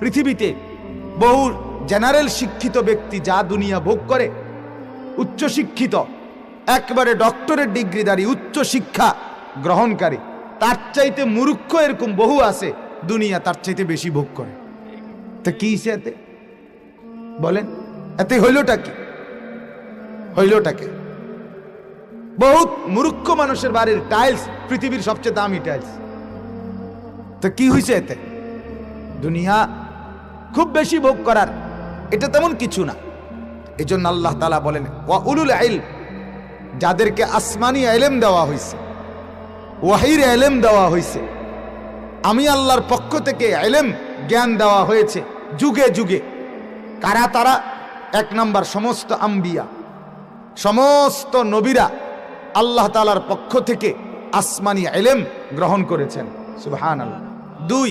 পৃথিবীতে বহু জেনারেল শিক্ষিত ব্যক্তি যা দুনিয়া ভোগ করে, উচ্চ শিক্ষিত, একবারে ডক্টরের ডিগ্রিধারী, উচ্চ শিক্ষা গ্রহণকারী, তার চাইতে মূর্খ এরকম বহু আছে, দুনিয়া তার চাইতে বেশি ভোগ করে। তা কি এতে বলেন? এতে হইলটা কি? হইলটাকে বহুত মূর্খ মানুষের বাড়ির টাইলস পৃথিবীর সবচেয়ে দামি টাইলস। তো কি হয়েছে এতে? দুনিয়া খুব বেশি ভোগ করার এটা তেমন কিছু না। এই জন্য আল্লাহ তাআলা বলেন ওয়া উলুল ইলম, যাদেরকে আসমানি ইলম দেওয়া হয়েছে, ওয়াহির ইলম দেওয়া হয়েছে, আমি আল্লাহর পক্ষ থেকে ইলম জ্ঞান দেওয়া হয়েছে যুগে যুগে। কারা তারা? এক নাম্বার সমস্ত আম্বিয়া, সমস্ত নবীরা আল্লাহ তাআলার পক্ষ থেকে আসমানি ইলম গ্রহণ করেছেন। সুবহানাল্লাহ। দুই,